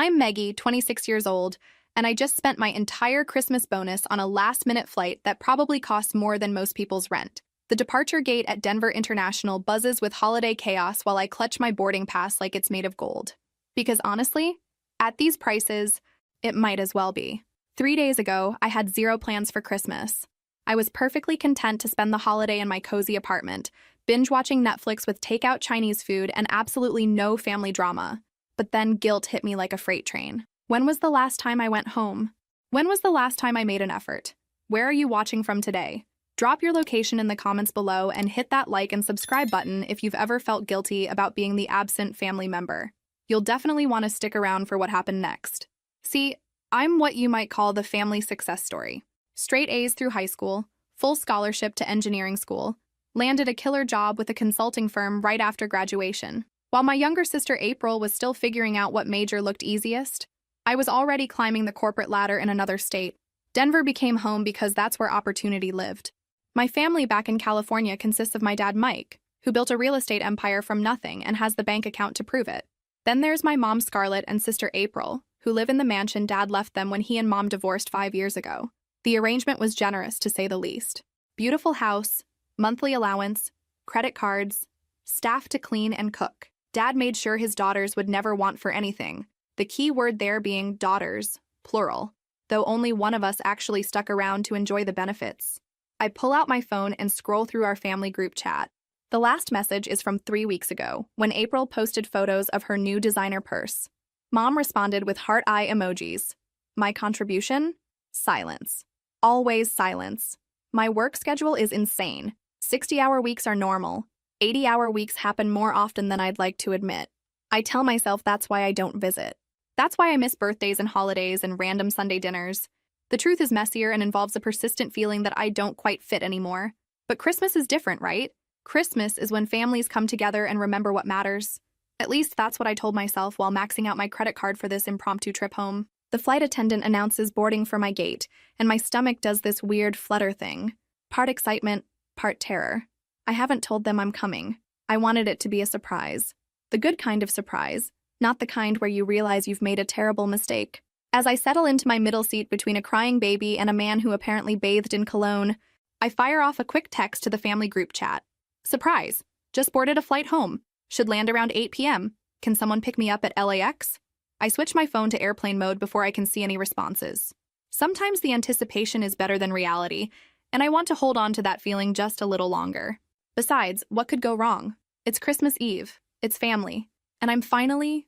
I'm Maggie, 26 years old, and I just spent my entire Christmas bonus on a last-minute flight that probably costs more than most people's rent. The departure gate at Denver International buzzes with holiday chaos while I clutch my boarding pass like it's made of gold. Because honestly, at these prices, it might as well be. 3 days ago, I had zero plans for Christmas. I was perfectly content to spend the holiday in my cozy apartment, binge-watching Netflix with takeout Chinese food and absolutely no family drama. But then guilt hit me like a freight train. When was the last time I went home? When was the last time I made an effort? Where are you watching from today? Drop your location in the comments below and hit that like and subscribe button if you've ever felt guilty about being the absent family member. You'll definitely want to stick around for what happened next. See, I'm what you might call the family success story. Straight A's through high school, full scholarship to engineering school, landed a killer job with a consulting firm right after graduation. While my younger sister April was still figuring out what major looked easiest, I was already climbing the corporate ladder in another state. Denver became home because that's where opportunity lived. My family back in California consists of my dad Mike, who built a real estate empire from nothing and has the bank account to prove it. Then there's my mom Scarlett and sister April, who live in the mansion dad left them when he and mom divorced 5 years ago. The arrangement was generous, to say the least. Beautiful house, monthly allowance, credit cards, staff to clean and cook. Dad made sure his daughters would never want for anything, the key word there being daughters, plural, though only one of us actually stuck around to enjoy the benefits. I pull out my phone and scroll through our family group chat. The last message is from 3 weeks ago, when April posted photos of her new designer purse. Mom responded with heart eye emojis. My contribution? Silence. Always silence. My work schedule is insane. 60-hour weeks are normal. 80-hour weeks happen more often than I'd like to admit. I tell myself that's why I don't visit. That's why I miss birthdays and holidays and random Sunday dinners. The truth is messier and involves a persistent feeling that I don't quite fit anymore. But Christmas is different, right? Christmas is when families come together and remember what matters. At least that's what I told myself while maxing out my credit card for this impromptu trip home. The flight attendant announces boarding for my gate, and my stomach does this weird flutter thing. Part excitement, part terror. I haven't told them I'm coming. I wanted it to be a surprise. The good kind of surprise, not the kind where you realize you've made a terrible mistake. As I settle into my middle seat between a crying baby and a man who apparently bathed in cologne, I fire off a quick text to the family group chat. Surprise! Just boarded a flight home. Should land around 8 p.m. Can someone pick me up at LAX? I switch my phone to airplane mode before I can see any responses. Sometimes the anticipation is better than reality, and I want to hold on to that feeling just a little longer. Besides, what could go wrong? It's Christmas Eve, it's family, and I'm finally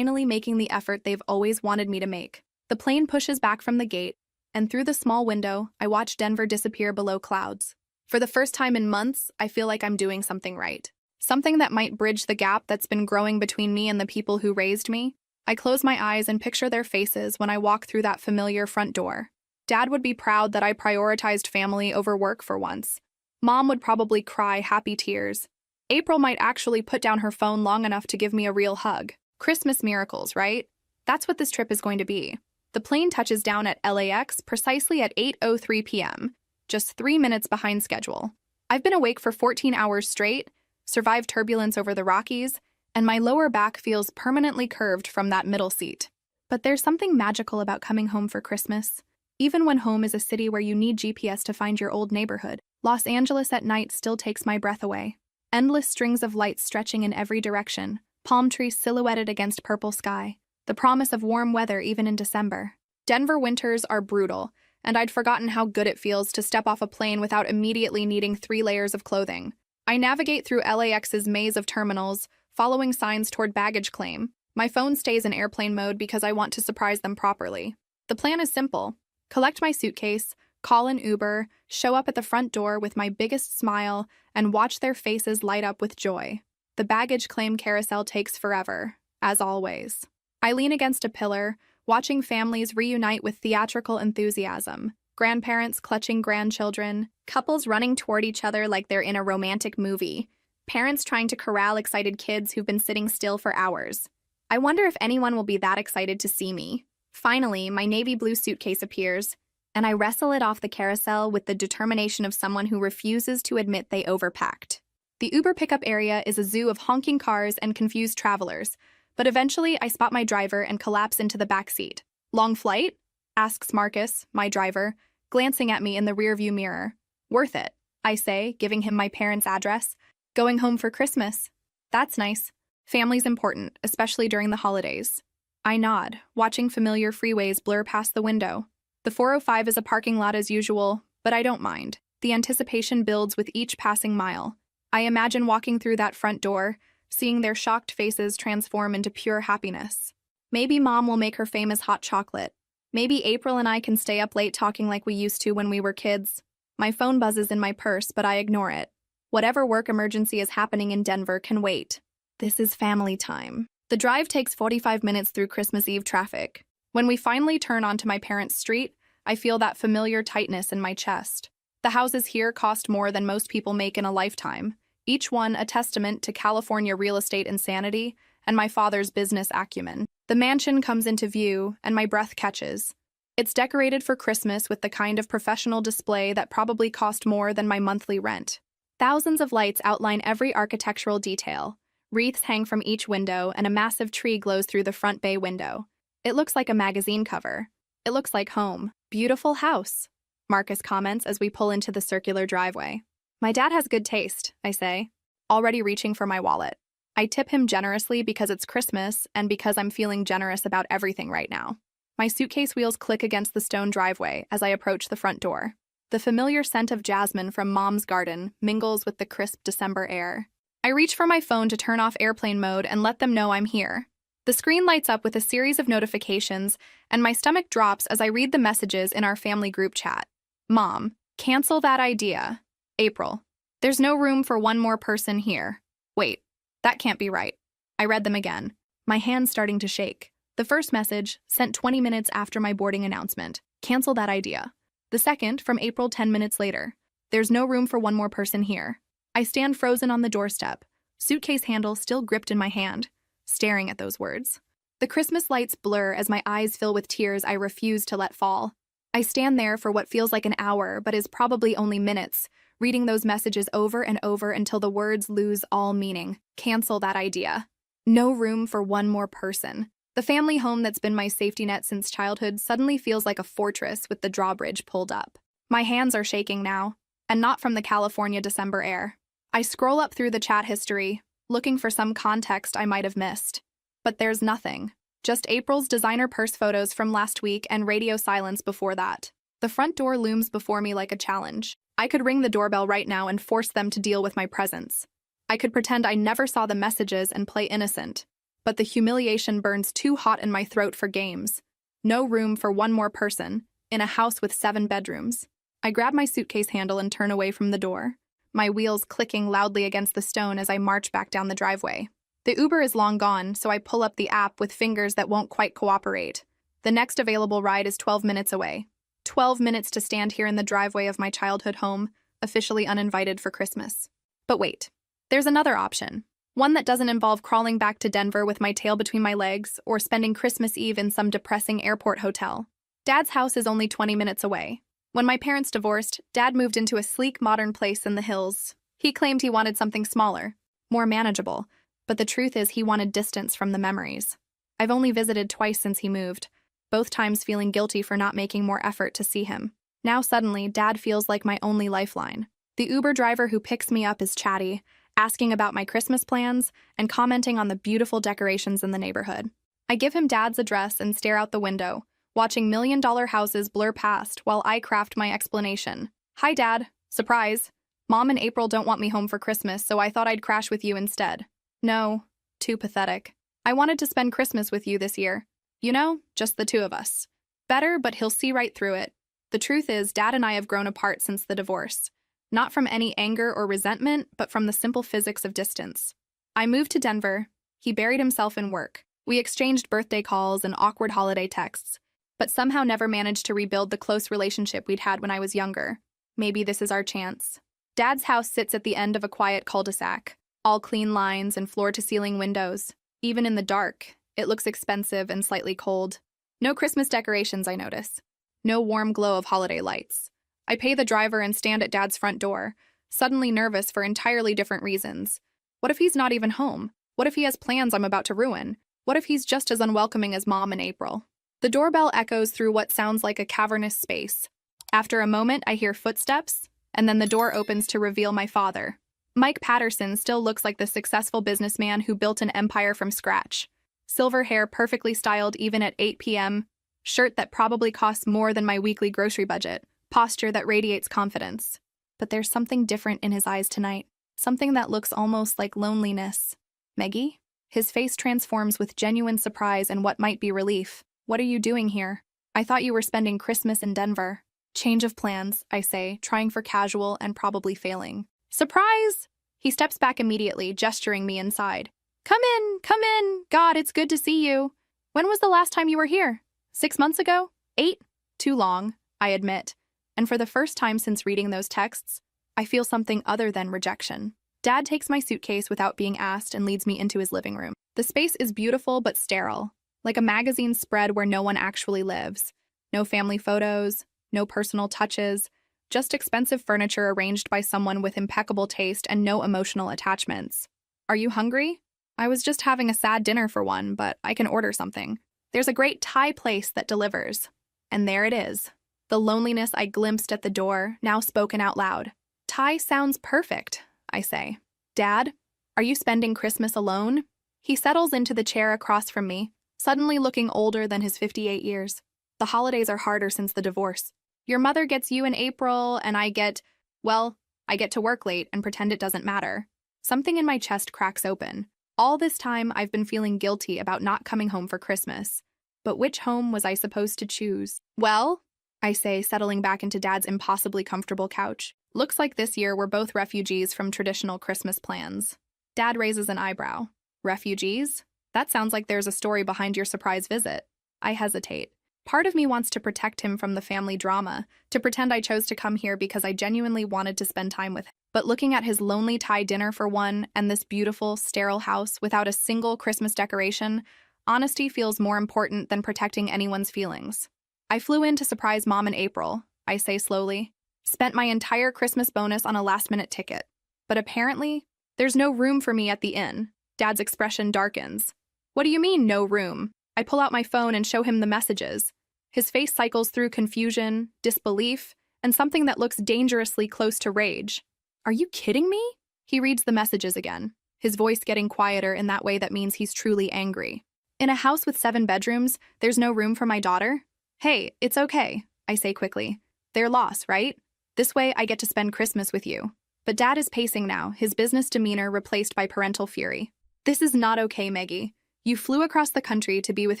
making the effort they've always wanted me to make. The plane pushes back from the gate, and through the small window, I watch Denver disappear below clouds. For the first time in months, I feel like I'm doing something right. Something that might bridge the gap that's been growing between me and the people who raised me. I close my eyes and picture their faces when I walk through that familiar front door. Dad would be proud that I prioritized family over work for once. Mom would probably cry happy tears. April might actually put down her phone long enough to give me a real hug. Christmas miracles, right? That's what this trip is going to be. The plane touches down at LAX precisely at 8:03 p.m., just 3 minutes behind schedule. I've been awake for 14 hours straight, survived turbulence over the Rockies, and my lower back feels permanently curved from that middle seat. But there's something magical about coming home for Christmas. Even when home is a city where you need GPS to find your old neighborhood, Los Angeles at night still takes my breath away. Endless strings of lights stretching in every direction, palm trees silhouetted against purple sky, the promise of warm weather even in December. Denver winters are brutal, and I'd forgotten how good it feels to step off a plane without immediately needing 3 layers of clothing. I navigate through LAX's maze of terminals, following signs toward baggage claim. My phone stays in airplane mode because I want to surprise them properly. The plan is simple. Collect my suitcase, call an Uber, show up at the front door with my biggest smile, and watch their faces light up with joy. The baggage claim carousel takes forever, as always. I lean against a pillar, watching families reunite with theatrical enthusiasm. Grandparents clutching grandchildren, couples running toward each other like they're in a romantic movie, parents trying to corral excited kids who've been sitting still for hours. I wonder if anyone will be that excited to see me. Finally, my navy blue suitcase appears, and I wrestle it off the carousel with the determination of someone who refuses to admit they overpacked. The Uber pickup area is a zoo of honking cars and confused travelers, But eventually, I spot my driver and collapse into the back seat. Long flight? Asks Marcus, my driver, glancing at me in the rearview mirror. Worth it, I say, giving him my parents' address. Going home for Christmas. That's nice. Family's important, especially during the holidays. I nod, watching familiar freeways blur past the window. The 405 is a parking lot as usual, but I don't mind. The anticipation builds with each passing mile. I imagine walking through that front door, seeing their shocked faces transform into pure happiness. Maybe Mom will make her famous hot chocolate. Maybe April and I can stay up late talking like we used to when we were kids. My phone buzzes in my purse, but I ignore it. Whatever work emergency is happening in Denver can wait. This is family time. The drive takes 45 minutes through Christmas Eve traffic. When we finally turn onto my parents' street, I feel that familiar tightness in my chest. The houses here cost more than most people make in a lifetime, each one a testament to California real estate insanity and my father's business acumen. The mansion comes into view, and my breath catches. It's decorated for Christmas with the kind of professional display that probably cost more than my monthly rent. Thousands of lights outline every architectural detail. Wreaths hang from each window, and a massive tree glows through the front bay window. It looks like a magazine cover. It looks like home. Beautiful house, Marcus comments as we pull into the circular driveway. My dad has good taste, I say, already reaching for my wallet. I tip him generously because it's Christmas and because I'm feeling generous about everything right now. My suitcase wheels click against the stone driveway as I approach the front door. The familiar scent of jasmine from Mom's garden mingles with the crisp December air. I reach for my phone to turn off airplane mode and let them know I'm here. The screen lights up with a series of notifications, and my stomach drops as I read the messages in our family group chat. Mom, cancel that idea. April, there's no room for one more person here. Wait, that can't be right. I read them again, my hands starting to shake. The first message, sent 20 minutes after my boarding announcement. Cancel that idea. The second, from April 10 minutes later. There's no room for one more person here. I stand frozen on the doorstep, suitcase handle still gripped in my hand, staring at those words. The Christmas lights blur as my eyes fill with tears I refuse to let fall. I stand there for what feels like an hour, but is probably only minutes, reading those messages over and over until the words lose all meaning. Cancel that idea. No room for one more person. The family home that's been my safety net since childhood suddenly feels like a fortress with the drawbridge pulled up. My hands are shaking now, and not from the California December air. I scroll up through the chat history, looking for some context I might have missed. But there's nothing. Just April's designer purse photos from last week and radio silence before that. The front door looms before me like a challenge. I could ring the doorbell right now and force them to deal with my presence. I could pretend I never saw the messages and play innocent. But the humiliation burns too hot in my throat for games. No room for one more person, in a house with 7 bedrooms. I grab my suitcase handle and turn away from the door, my wheels clicking loudly against the stone as I march back down the driveway. The Uber is long gone, so I pull up the app with fingers that won't quite cooperate. The next available ride is 12 minutes away. 12 minutes to stand here in the driveway of my childhood home, officially uninvited for Christmas. But wait, there's another option. One that doesn't involve crawling back to Denver with my tail between my legs or spending Christmas Eve in some depressing airport hotel. Dad's house is only 20 minutes away. When my parents divorced, Dad moved into a sleek, modern place in the hills. He claimed he wanted something smaller, more manageable, but the truth is he wanted distance from the memories. I've only visited twice since he moved, both times feeling guilty for not making more effort to see him. Now suddenly, Dad feels like my only lifeline. The Uber driver who picks me up is chatty, asking about my Christmas plans and commenting on the beautiful decorations in the neighborhood. I give him Dad's address and stare out the window, watching million-dollar houses blur past while I craft my explanation. Hi, Dad. Surprise. Mom and April don't want me home for Christmas, so I thought I'd crash with you instead. No. Too pathetic. I wanted to spend Christmas with you this year. You know, just the two of us. Better, but he'll see right through it. The truth is, Dad and I have grown apart since the divorce. Not from any anger or resentment, but from the simple physics of distance. I moved to Denver. He buried himself in work. We exchanged birthday calls and awkward holiday texts, but somehow never managed to rebuild the close relationship we'd had when I was younger. Maybe this is our chance. Dad's house sits at the end of a quiet cul-de-sac, all clean lines and floor-to-ceiling windows. Even in the dark, it looks expensive and slightly cold. No Christmas decorations, I notice. No warm glow of holiday lights. I pay the driver and stand at Dad's front door, suddenly nervous for entirely different reasons. What if he's not even home? What if he has plans I'm about to ruin? What if he's just as unwelcoming as Mom in April? The doorbell echoes through what sounds like a cavernous space. After a moment, I hear footsteps, and then the door opens to reveal my father. Mike Patterson still looks like the successful businessman who built an empire from scratch. Silver hair perfectly styled even at 8 p.m., shirt that probably costs more than my weekly grocery budget, posture that radiates confidence. But there's something different in his eyes tonight, something that looks almost like loneliness. Meggie? His face transforms with genuine surprise and what might be relief. What are you doing here? I thought you were spending Christmas in Denver. Change of plans, I say, trying for casual and probably failing. Surprise! He steps back immediately, gesturing me inside. Come in, come in. God, it's good to see you. When was the last time you were here? 6 months ago? 8? Too long, I admit. And for the first time since reading those texts, I feel something other than rejection. Dad takes my suitcase without being asked and leads me into his living room. The space is beautiful but sterile, like a magazine spread where no one actually lives. No family photos, no personal touches, just expensive furniture arranged by someone with impeccable taste and no emotional attachments. Are you hungry? I was just having a sad dinner for one, but I can order something. There's a great Thai place that delivers. And there it is. The loneliness I glimpsed at the door, now spoken out loud. Thai sounds perfect, I say. Dad, are you spending Christmas alone? He settles into the chair across from me, suddenly looking older than his 58 years. The holidays are harder since the divorce. Your mother gets you in April, and I get to work late and pretend it doesn't matter. Something in my chest cracks open. All this time, I've been feeling guilty about not coming home for Christmas. But which home was I supposed to choose? Well, I say, settling back into Dad's impossibly comfortable couch. Looks like this year we're both refugees from traditional Christmas plans. Dad raises an eyebrow. Refugees? That sounds like there's a story behind your surprise visit. I hesitate. Part of me wants to protect him from the family drama, to pretend I chose to come here because I genuinely wanted to spend time with him. But looking at his lonely Thai dinner for one, and this beautiful, sterile house without a single Christmas decoration, honesty feels more important than protecting anyone's feelings. I flew in to surprise Mom in April, I say slowly. Spent my entire Christmas bonus on a last-minute ticket. But apparently, there's no room for me at the inn. Dad's expression darkens. What do you mean, no room? I pull out my phone and show him the messages. His face cycles through confusion, disbelief, and something that looks dangerously close to rage. Are you kidding me? He reads the messages again, his voice getting quieter in that way that means he's truly angry. In a house with 7 bedrooms, there's no room for my daughter? Hey, it's okay, I say quickly. Their loss, right? This way I get to spend Christmas with you. But Dad is pacing now, his business demeanor replaced by parental fury. This is not okay, Meggie. You flew across the country to be with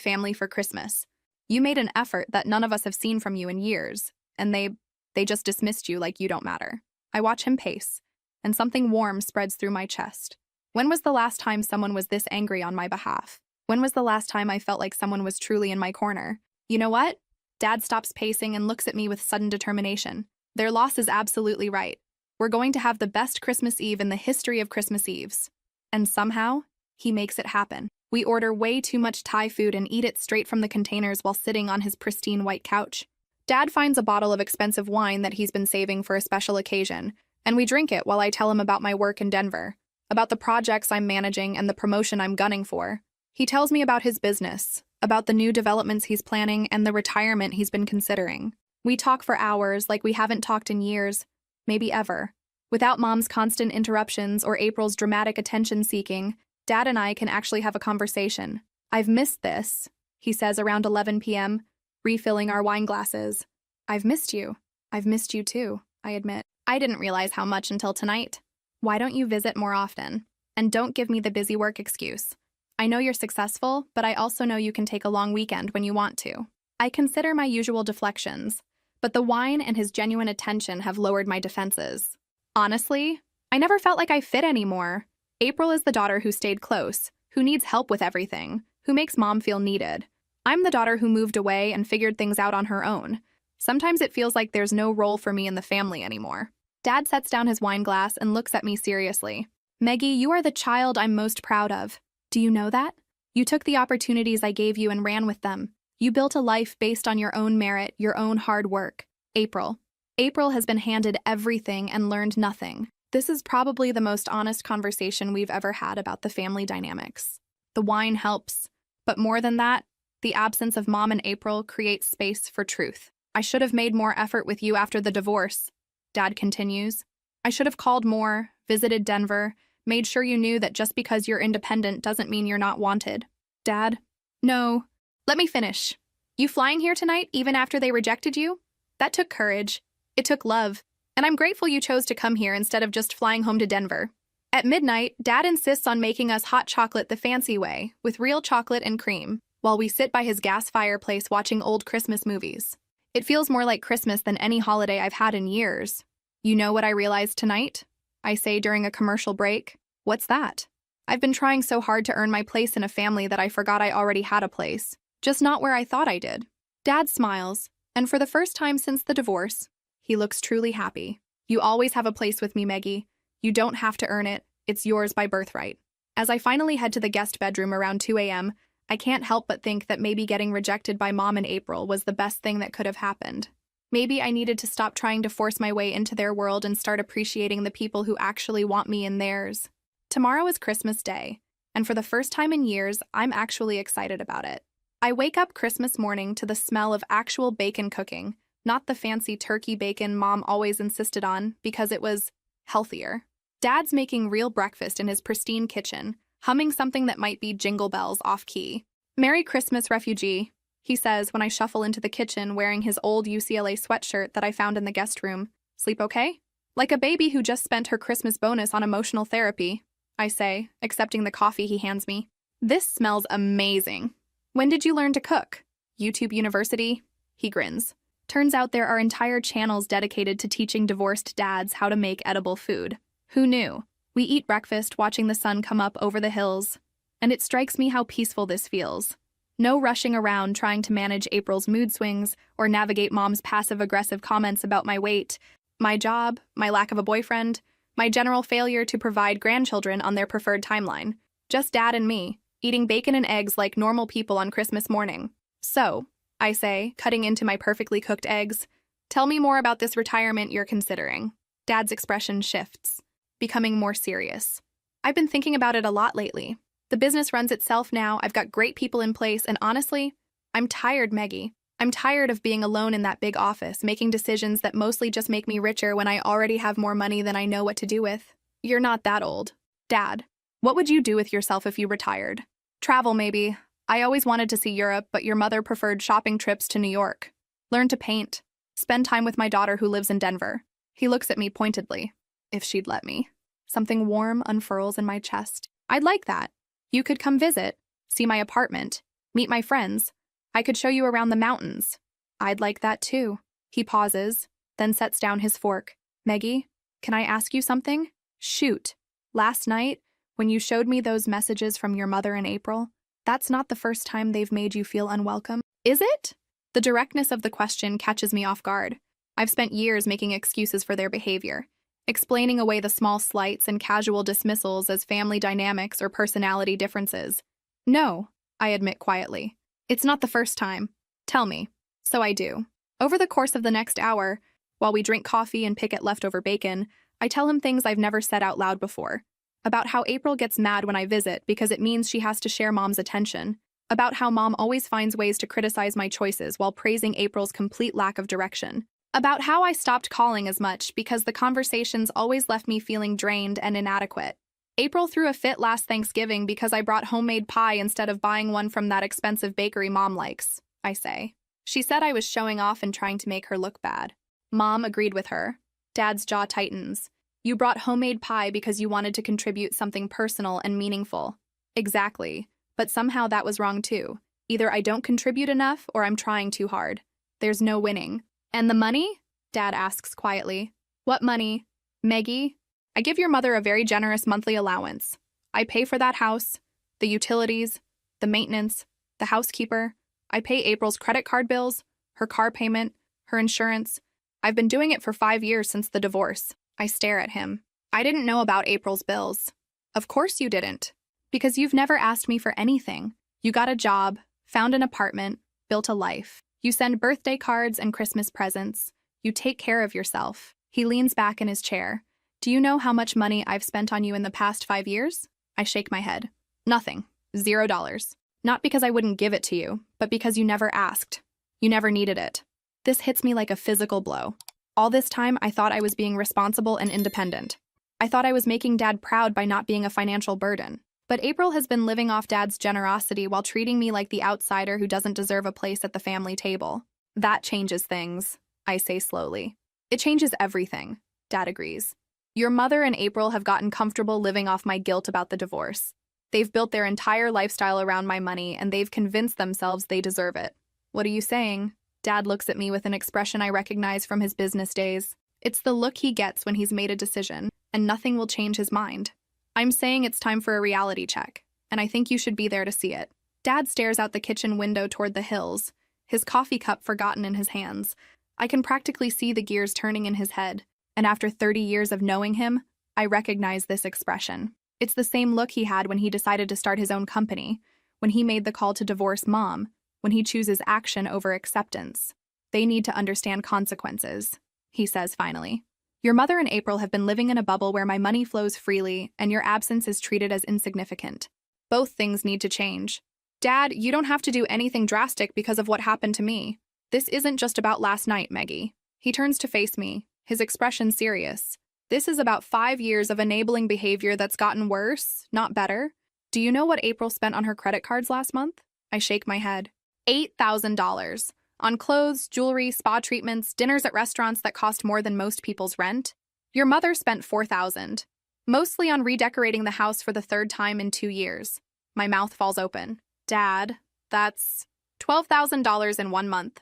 family for Christmas. You made an effort that none of us have seen from you in years, and they just dismissed you like you don't matter. I watch him pace, and something warm spreads through my chest. When was the last time someone was this angry on my behalf? When was the last time I felt like someone was truly in my corner? You know what? Dad stops pacing and looks at me with sudden determination. Their loss is absolutely right. We're going to have the best Christmas Eve in the history of Christmas Eves. And somehow, he makes it happen. We order way too much Thai food and eat it straight from the containers while sitting on his pristine white couch. Dad finds a bottle of expensive wine that he's been saving for a special occasion, and we drink it while I tell him about my work in Denver, about the projects I'm managing and the promotion I'm gunning for. He tells me about his business, about the new developments he's planning and the retirement he's been considering. We talk for hours like we haven't talked in years, maybe ever. Without Mom's constant interruptions or April's dramatic attention-seeking, Dad and I can actually have a conversation. I've missed this, he says around 11 p.m., refilling our wine glasses. I've missed you. I've missed you too, I admit. I didn't realize how much until tonight. Why don't you visit more often? And don't give me the busy work excuse. I know you're successful, but I also know you can take a long weekend when you want to. I consider my usual deflections, but the wine and his genuine attention have lowered my defenses. Honestly, I never felt like I fit anymore. April is the daughter who stayed close, who needs help with everything, who makes Mom feel needed. I'm the daughter who moved away and figured things out on her own. Sometimes it feels like there's no role for me in the family anymore. Dad sets down his wine glass and looks at me seriously. Meggie, you are the child I'm most proud of. Do you know that? You took the opportunities I gave you and ran with them. You built a life based on your own merit, your own hard work. April. April has been handed everything and learned nothing. This is probably the most honest conversation we've ever had about the family dynamics. The wine helps, But more than that, the absence of Mom and April creates space for truth. I should have made more effort with you after the divorce, Dad continues. I should have called more, visited Denver, made sure you knew that just because you're independent doesn't mean you're not wanted. Dad? No. Let me finish. You flying here tonight even after they rejected you? That took courage. It took love. And I'm grateful you chose to come here instead of just flying home to Denver. At midnight, Dad insists on making us hot chocolate the fancy way, with real chocolate and cream, while we sit by his gas fireplace watching old Christmas movies. It feels more like Christmas than any holiday I've had in years. You know what I realized tonight? I say during a commercial break. What's that? I've been trying so hard to earn my place in a family that I forgot I already had a place, just not where I thought I did. Dad smiles, and for the first time since the divorce, he looks truly happy. You always have a place with me, Maggie. You don't have to earn it. It's yours by birthright. As I finally head to the guest bedroom around 2 a.m., I can't help but think that maybe getting rejected by Mom and April was the best thing that could have happened. Maybe I needed to stop trying to force my way into their world and start appreciating the people who actually want me in theirs. Tomorrow is Christmas Day, and for the first time in years, I'm actually excited about it. I wake up Christmas morning to the smell of actual bacon cooking, not the fancy turkey bacon Mom always insisted on because it was healthier. Dad's making real breakfast in his pristine kitchen, humming something that might be Jingle Bells off-key. "Merry Christmas, refugee," he says when I shuffle into the kitchen wearing his old UCLA sweatshirt that I found in the guest room. "Sleep okay?" "Like a baby who just spent her Christmas bonus on emotional therapy," I say, accepting the coffee he hands me. "This smells amazing. When did you learn to cook?" "YouTube University," he grins. Turns out there are entire channels dedicated to teaching divorced dads how to make edible food. Who knew? We eat breakfast watching the sun come up over the hills, and it strikes me how peaceful this feels. No rushing around trying to manage April's mood swings or navigate Mom's passive-aggressive comments about my weight, my job, my lack of a boyfriend, my general failure to provide grandchildren on their preferred timeline. Just Dad and me, eating bacon and eggs like normal people on Christmas morning. "So," I say, cutting into my perfectly cooked eggs, "tell me more about this retirement you're considering." Dad's expression shifts, becoming more serious. "I've been thinking about it a lot lately. The business runs itself now, I've got great people in place, and honestly, I'm tired, Maggie. I'm tired of being alone in that big office, making decisions that mostly just make me richer when I already have more money than I know what to do with." "You're not that old." "Dad, what would you do with yourself if you retired?" "Travel, maybe. I always wanted to see Europe, but your mother preferred shopping trips to New York. Learn to paint. Spend time with my daughter who lives in Denver." He looks at me pointedly. "If she'd let me." Something warm unfurls in my chest. "I'd like that. You could come visit, see my apartment, meet my friends. I could show you around the mountains." "I'd like that too." He pauses, then sets down his fork. "Maggie, can I ask you something?" "Shoot. Last night, when you showed me those messages from your mother and April, that's not the first time they've made you feel unwelcome, is it?" The directness of the question catches me off guard. I've spent years making excuses for their behavior, explaining away the small slights and casual dismissals as family dynamics or personality differences. "No," I admit quietly. "It's not the first time. Tell me." So I do. Over the course of the next hour, while we drink coffee and pick at leftover bacon, I tell him things I've never said out loud before. About how April gets mad when I visit because it means she has to share Mom's attention. About how Mom always finds ways to criticize my choices while praising April's complete lack of direction. About how I stopped calling as much because the conversations always left me feeling drained and inadequate. April threw a fit last Thanksgiving because I brought homemade pie instead of buying one from that expensive bakery Mom likes, I say. She said I was showing off and trying to make her look bad. Mom agreed with her. Dad's jaw tightens. "You brought homemade pie because you wanted to contribute something personal and meaningful." Exactly. But somehow that was wrong too. Either I don't contribute enough or I'm trying too hard. There's no winning. "And the money?" Dad asks quietly. "What money?" "Maggie, I give your mother a very generous monthly allowance. I pay for that house, the utilities, the maintenance, the housekeeper. I pay April's credit card bills, her car payment, her insurance. I've been doing it for 5 years since the divorce." I stare at him. "I didn't know about April's bills." "Of course you didn't. Because you've never asked me for anything. You got a job, found an apartment, built a life. You send birthday cards and Christmas presents. You take care of yourself." He leans back in his chair. "Do you know how much money I've spent on you in the past 5 years?" I shake my head. "Nothing. $0. Not because I wouldn't give it to you, but because you never asked. You never needed it. This hits me like a physical blow. All this time, I thought I was being responsible and independent. I thought I was making Dad proud by not being a financial burden. But April has been living off Dad's generosity while treating me like the outsider who doesn't deserve a place at the family table. That changes things, I say slowly. It changes everything, Dad agrees. Your mother and April have gotten comfortable living off my guilt about the divorce. They've built their entire lifestyle around my money, and they've convinced themselves they deserve it. What are you saying? Dad looks at me with an expression I recognize from his business days. It's the look he gets when he's made a decision, and nothing will change his mind. I'm saying it's time for a reality check, and I think you should be there to see it. Dad stares out the kitchen window toward the hills, his coffee cup forgotten in his hands. I can practically see the gears turning in his head, and after 30 years of knowing him, I recognize this expression. It's the same look he had when he decided to start his own company, when he made the call to divorce Mom, when he chooses action over acceptance. They need to understand consequences, he says finally. Your mother and April have been living in a bubble where my money flows freely and your absence is treated as insignificant. Both things need to change. Dad, you don't have to do anything drastic because of what happened to me. This isn't just about last night, Maggie. He turns to face me, his expression serious. This is about 5 years of enabling behavior that's gotten worse, not better. Do you know what April spent on her credit cards last month? I shake my head. $8,000. On clothes, jewelry, spa treatments, dinners at restaurants that cost more than most people's rent. Your mother spent $4,000. Mostly on redecorating the house for the 3rd time in 2 years. My mouth falls open. Dad, that's $12,000 in 1 month.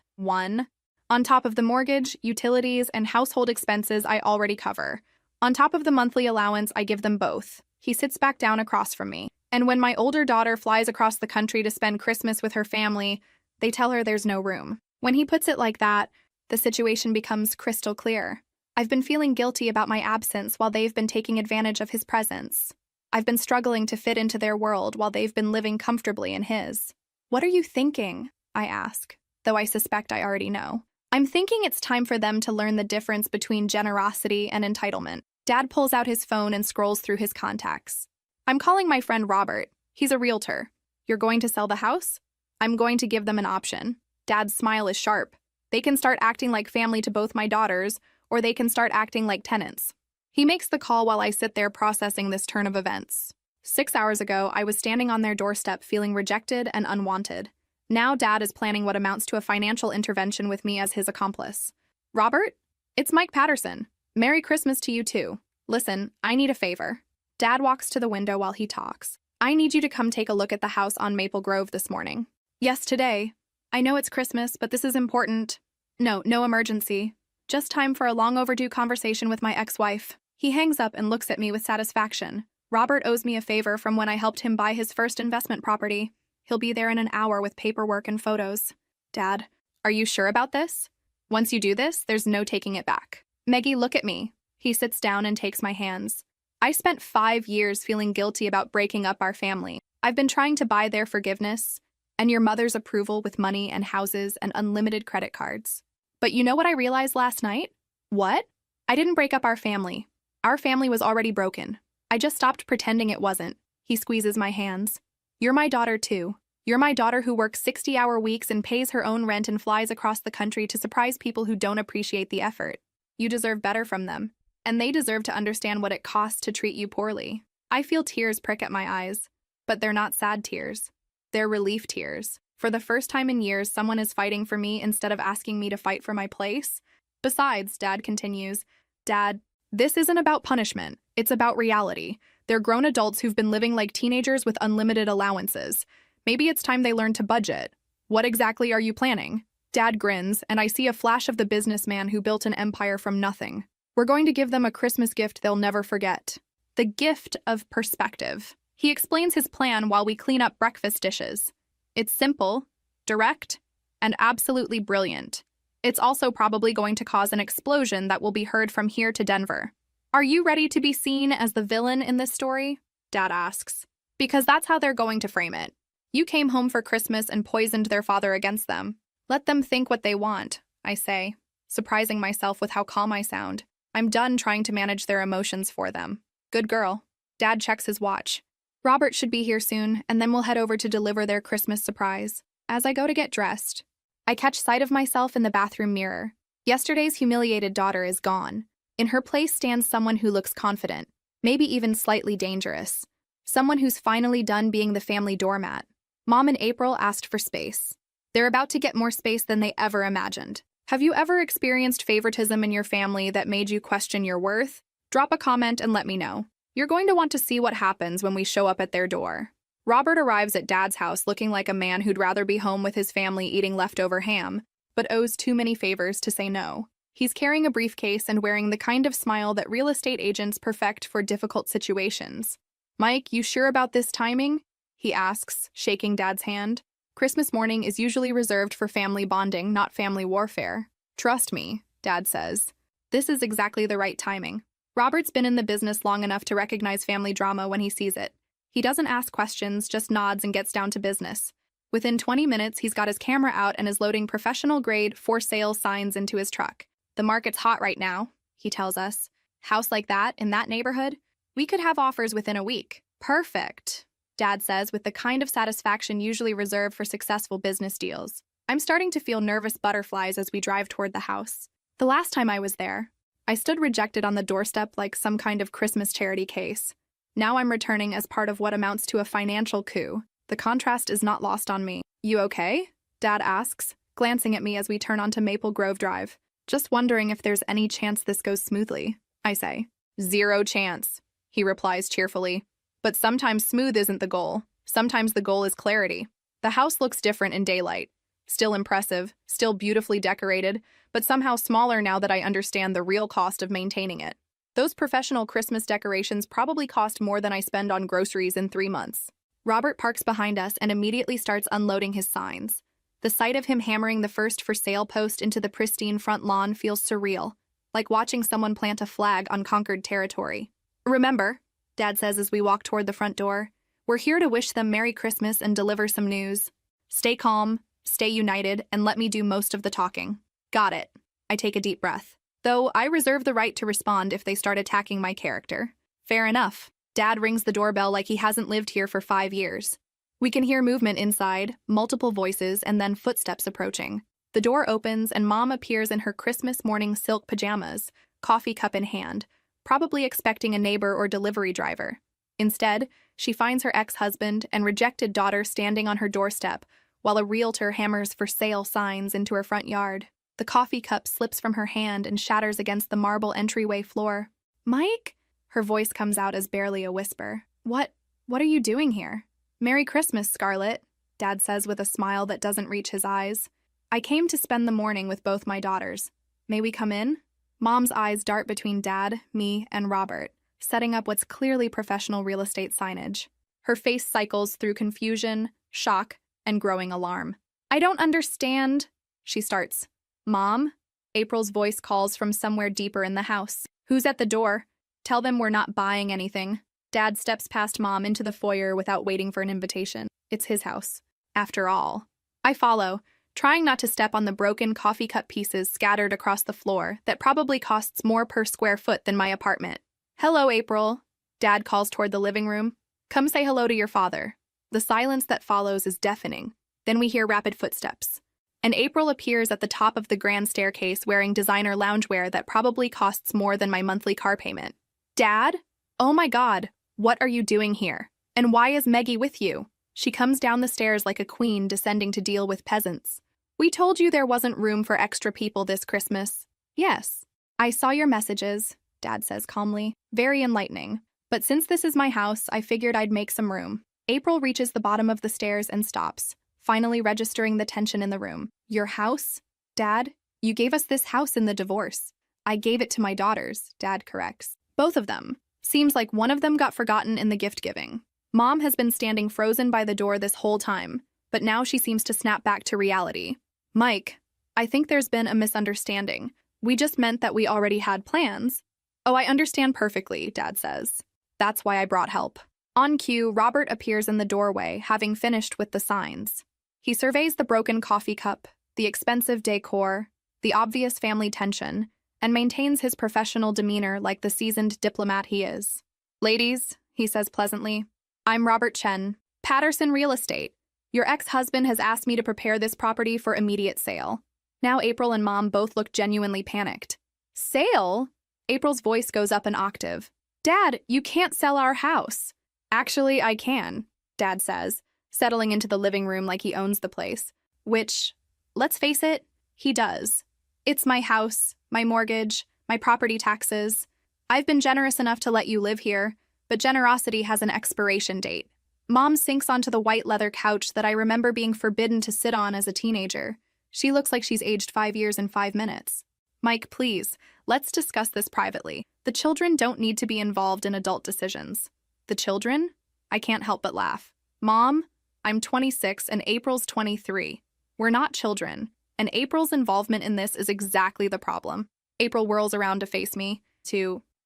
On top of the mortgage, utilities, and household expenses I already cover. On top of the monthly allowance I give them both. He sits back down across from me. And when my older daughter flies across the country to spend Christmas with her family, they tell her there's no room. When he puts it like that, the situation becomes crystal clear. I've been feeling guilty about my absence while they've been taking advantage of his presence. I've been struggling to fit into their world while they've been living comfortably in his. What are you thinking? I ask, though I suspect I already know. I'm thinking it's time for them to learn the difference between generosity and entitlement. Dad pulls out his phone and scrolls through his contacts. I'm calling my friend Robert. He's a realtor. You're going to sell the house? I'm going to give them an option. Dad's smile is sharp. They can start acting like family to both my daughters, or they can start acting like tenants. He makes the call while I sit there processing this turn of events. 6 hours ago, I was standing on their doorstep feeling rejected and unwanted. Now Dad is planning what amounts to a financial intervention with me as his accomplice. Robert? It's Mike Patterson. Merry Christmas to you too. Listen, I need a favor. Dad walks to the window while he talks. I need you to come take a look at the house on Maple Grove this morning. Yes, today. I know it's Christmas, but this is important. No emergency. Just time for a long-overdue conversation with my ex-wife. He hangs up and looks at me with satisfaction. Robert owes me a favor from when I helped him buy his first investment property. He'll be there in an hour with paperwork and photos. Dad, are you sure about this? Once you do this, there's no taking it back. Maggie, look at me. He sits down and takes my hands. I spent 5 years feeling guilty about breaking up our family. I've been trying to buy their forgiveness and your mother's approval with money and houses and unlimited credit cards. But you know what I realized last night? What? I didn't break up our family. Our family was already broken. I just stopped pretending it wasn't. He squeezes my hands. You're my daughter too. You're my daughter who works 60-hour weeks and pays her own rent and flies across the country to surprise people who don't appreciate the effort. You deserve better from them. And they deserve to understand what it costs to treat you poorly. I feel tears prick at my eyes, but they're not sad tears. They're relief tears. For the first time in years, someone is fighting for me instead of asking me to fight for my place. Besides, Dad continues, Dad, this isn't about punishment. It's about reality. They're grown adults who've been living like teenagers with unlimited allowances. Maybe it's time they learn to budget. What exactly are you planning? Dad grins, and I see a flash of the businessman who built an empire from nothing. We're going to give them a Christmas gift they'll never forget. The gift of perspective. He explains his plan while we clean up breakfast dishes. It's simple, direct, and absolutely brilliant. It's also probably going to cause an explosion that will be heard from here to Denver. Are you ready to be seen as the villain in this story? Dad asks. Because that's how they're going to frame it. You came home for Christmas and poisoned their father against them. Let them think what they want, I say, surprising myself with how calm I sound. I'm done trying to manage their emotions for them. Good girl. Dad checks his watch. Robert should be here soon, and then we'll head over to deliver their Christmas surprise. As I go to get dressed, I catch sight of myself in the bathroom mirror. Yesterday's humiliated daughter is gone. In her place stands someone who looks confident, maybe even slightly dangerous. Someone who's finally done being the family doormat. Mom and April asked for space. They're about to get more space than they ever imagined. Have you ever experienced favoritism in your family that made you question your worth? Drop a comment and let me know. You're going to want to see what happens when we show up at their door. Robert arrives at Dad's house looking like a man who'd rather be home with his family eating leftover ham, but owes too many favors to say no. He's carrying a briefcase and wearing the kind of smile that real estate agents perfect for difficult situations. Mike, you sure about this timing? He asks, shaking Dad's hand. Christmas morning is usually reserved for family bonding, not family warfare. Trust me, Dad says. This is exactly the right timing. Robert's been in the business long enough to recognize family drama when he sees it. He doesn't ask questions, just nods and gets down to business. Within 20 minutes, he's got his camera out and is loading professional-grade for sale signs into his truck. The market's hot right now, he tells us. House like that, in that neighborhood? We could have offers within a week. Perfect, Dad says with the kind of satisfaction usually reserved for successful business deals. I'm starting to feel nervous butterflies as we drive toward the house. The last time I was there, I stood rejected on the doorstep like some kind of Christmas charity case. Now I'm returning as part of what amounts to a financial coup. The contrast is not lost on me. You okay? Dad asks, glancing at me as we turn onto Maple Grove Drive. Just wondering if there's any chance this goes smoothly, I say. Zero chance, he replies cheerfully. But sometimes smooth isn't the goal. Sometimes the goal is clarity. The house looks different in daylight. Still impressive, still beautifully decorated, but somehow smaller now that I understand the real cost of maintaining it. Those professional Christmas decorations probably cost more than I spend on groceries in 3 months. Robert parks behind us and immediately starts unloading his signs. The sight of him hammering the first for sale post into the pristine front lawn feels surreal, like watching someone plant a flag on conquered territory. Remember, Dad says as we walk toward the front door, we're here to wish them Merry Christmas and deliver some news. Stay calm, stay united, and let me do most of the talking. Got it. I take a deep breath. Though I reserve the right to respond if they start attacking my character. Fair enough. Dad rings the doorbell like he hasn't lived here for 5 years. We can hear movement inside, multiple voices, and then footsteps approaching. The door opens and Mom appears in her Christmas morning silk pajamas, coffee cup in hand, probably expecting a neighbor or delivery driver. Instead, she finds her ex-husband and rejected daughter standing on her doorstep, while a realtor hammers for sale signs into her front yard. The coffee cup slips from her hand and shatters against the marble entryway floor. Mike? Her voice comes out as barely a whisper. What are you doing here? Merry Christmas, Scarlett, Dad says with a smile that doesn't reach his eyes. I came to spend the morning with both my daughters. May we come in? Mom's eyes dart between Dad, me, and Robert, setting up what's clearly professional real estate signage. Her face cycles through confusion, shock, and growing alarm. I don't understand, she starts. Mom? April's voice calls from somewhere deeper in the house. Who's at the door? Tell them we're not buying anything. Dad steps past Mom into the foyer without waiting for an invitation. It's his house. After all. I follow, trying not to step on the broken coffee cup pieces scattered across the floor that probably costs more per square foot than my apartment. Hello, April. Dad calls toward the living room. Come say hello to your father. The silence that follows is deafening. Then we hear rapid footsteps. And April appears at the top of the grand staircase wearing designer loungewear that probably costs more than my monthly car payment. Dad? Oh my God, what are you doing here? And why is Meggie with you? She comes down the stairs like a queen descending to deal with peasants. We told you there wasn't room for extra people this Christmas. Yes. I saw your messages, Dad says calmly. Very enlightening. But since this is my house, I figured I'd make some room. April reaches the bottom of the stairs and stops, finally registering the tension in the room. Your house? Dad, you gave us this house in the divorce. I gave it to my daughters, Dad corrects. Both of them. Seems like one of them got forgotten in the gift giving. Mom has been standing frozen by the door this whole time, but now she seems to snap back to reality. Mike, I think there's been a misunderstanding. We just meant that we already had plans. Oh, I understand perfectly, Dad says. That's why I brought help. On cue, Robert appears in the doorway, having finished with the signs. He surveys the broken coffee cup, the expensive decor, the obvious family tension, and maintains his professional demeanor like the seasoned diplomat he is. Ladies, he says pleasantly, I'm Robert Chen, Patterson Real Estate. Your ex-husband has asked me to prepare this property for immediate sale. Now April and Mom both look genuinely panicked. Sale? April's voice goes up an octave. Dad, you can't sell our house. Actually, I can, Dad says, settling into the living room like he owns the place. Which, let's face it, he does. It's my house, my mortgage, my property taxes. I've been generous enough to let you live here, but generosity has an expiration date. Mom sinks onto the white leather couch that I remember being forbidden to sit on as a teenager. She looks like she's aged 5 years in 5 minutes. Mike, please, let's discuss this privately. The children don't need to be involved in adult decisions. The children? I can't help but laugh. Mom, I'm 26 and April's 23. We're not children, and April's involvement in this is exactly the problem. April whirls around to face me,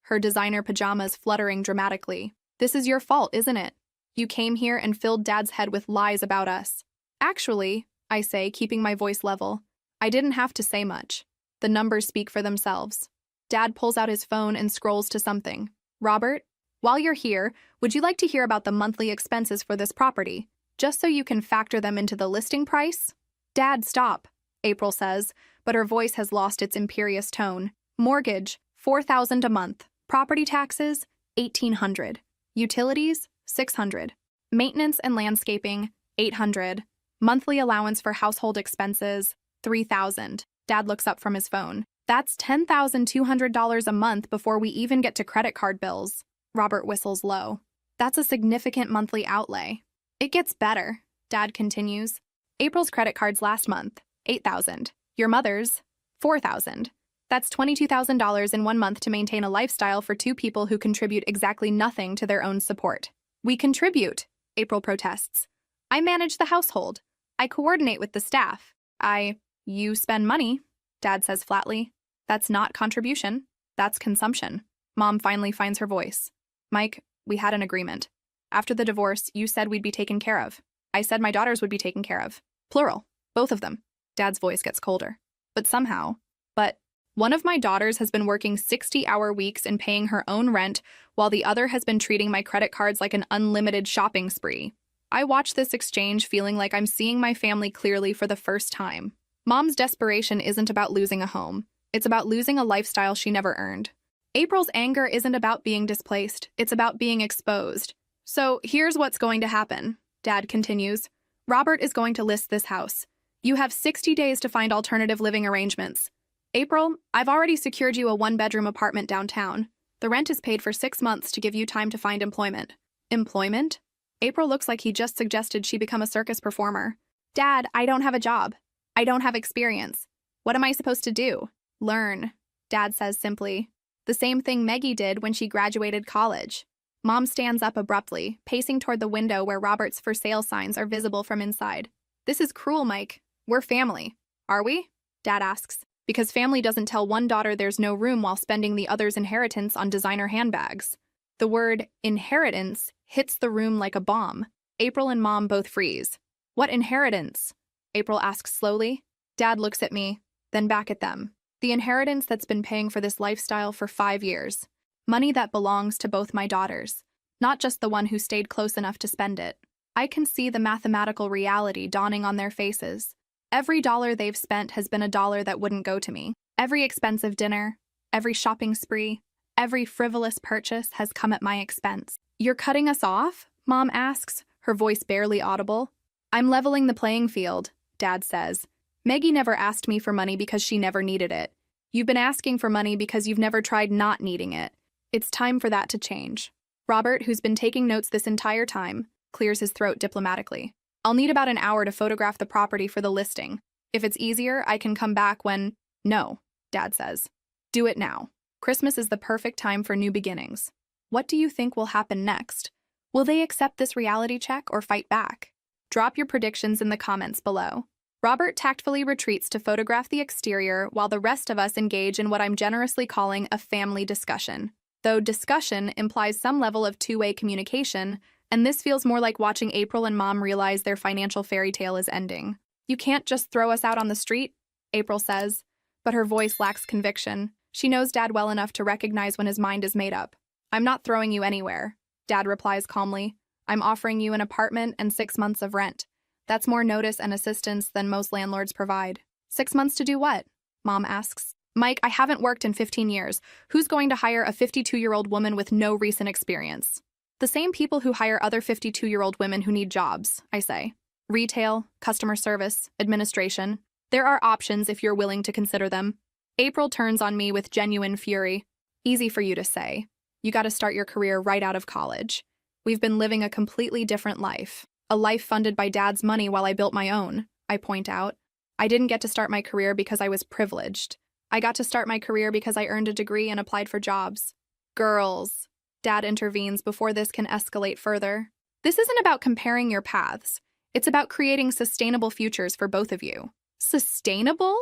her designer pajamas fluttering dramatically. This is your fault, isn't it? You came here and filled Dad's head with lies about us. Actually, I say, keeping my voice level, I didn't have to say much. The numbers speak for themselves. Dad pulls out his phone and scrolls to something. Robert, while you're here, would you like to hear about the monthly expenses for this property, just so you can factor them into the listing price? Dad, stop, April says, but her voice has lost its imperious tone. Mortgage, $4,000 a month. Property taxes, $1,800. Utilities, $600. Maintenance and landscaping, $800. Monthly allowance for household expenses, $3,000. Dad looks up from his phone. That's $10,200 a month before we even get to credit card bills. Robert whistles low. That's a significant monthly outlay. It gets better, Dad continues. April's credit cards last month, $8,000. Your mother's, $4,000. That's $22,000 in 1 month to maintain a lifestyle for 2 people who contribute exactly nothing to their own support. We contribute, April protests. I manage the household. I coordinate with the staff. You spend money, Dad says flatly. That's not contribution. That's consumption. Mom finally finds her voice. Mike, we had an agreement. After the divorce, you said we'd be taken care of. I said my daughters would be taken care of. Plural. Both of them. Dad's voice gets colder. But one of my daughters has been working 60-hour weeks and paying her own rent, while the other has been treating my credit cards like an unlimited shopping spree. I watch this exchange feeling like I'm seeing my family clearly for the first time. Mom's desperation isn't about losing a home. It's about losing a lifestyle she never earned. April's anger isn't about being displaced. It's about being exposed. So here's what's going to happen, Dad continues. Robert is going to list this house. You have 60 days to find alternative living arrangements. April, I've already secured you a 1-bedroom apartment downtown. The rent is paid for 6 months to give you time to find employment. Employment? April looks like he just suggested she become a circus performer. Dad, I don't have a job. I don't have experience. What am I supposed to do? Learn, Dad says simply. The same thing Maggie did when she graduated college. Mom stands up abruptly, pacing toward the window where Robert's for sale signs are visible from inside. This is cruel, Mike. We're family. Are we? Dad asks. Because family doesn't tell one daughter there's no room while spending the other's inheritance on designer handbags. The word inheritance hits the room like a bomb. April and Mom both freeze. What inheritance? April asks slowly. Dad looks at me, then back at them. The inheritance that's been paying for this lifestyle for 5 years. Money that belongs to both my daughters, not just the one who stayed close enough to spend it. I can see the mathematical reality dawning on their faces. Every dollar they've spent has been a dollar that wouldn't go to me. Every expensive dinner, every shopping spree, every frivolous purchase has come at my expense. You're cutting us off? Mom asks, her voice barely audible. I'm leveling the playing field, Dad says. Maggie never asked me for money because she never needed it. You've been asking for money because you've never tried not needing it. It's time for that to change. Robert, who's been taking notes this entire time, clears his throat diplomatically. I'll need about an hour to photograph the property for the listing. If it's easier, I can come back when... No, Dad says. Do it now. Christmas is the perfect time for new beginnings. What do you think will happen next? Will they accept this reality check or fight back? Drop your predictions in the comments below. Robert tactfully retreats to photograph the exterior while the rest of us engage in what I'm generously calling a family discussion. Though discussion implies some level of two-way communication, and this feels more like watching April and Mom realize their financial fairy tale is ending. You can't just throw us out on the street, April says, but her voice lacks conviction. She knows Dad well enough to recognize when his mind is made up. I'm not throwing you anywhere, Dad replies calmly. I'm offering you an apartment and 6 months of rent. That's more notice and assistance than most landlords provide. 6 months to do what? Mom asks. Mike, I haven't worked in 15 years. Who's going to hire a 52-year-old woman with no recent experience? The same people who hire other 52-year-old women who need jobs, I say. Retail, customer service, administration. There are options if you're willing to consider them. April turns on me with genuine fury. Easy for you to say. You got to start your career right out of college. We've been living a completely different life. A life funded by Dad's money while I built my own, I point out. I didn't get to start my career because I was privileged. I got to start my career because I earned a degree and applied for jobs. Girls. Dad intervenes before this can escalate further. This isn't about comparing your paths. It's about creating sustainable futures for both of you. Sustainable?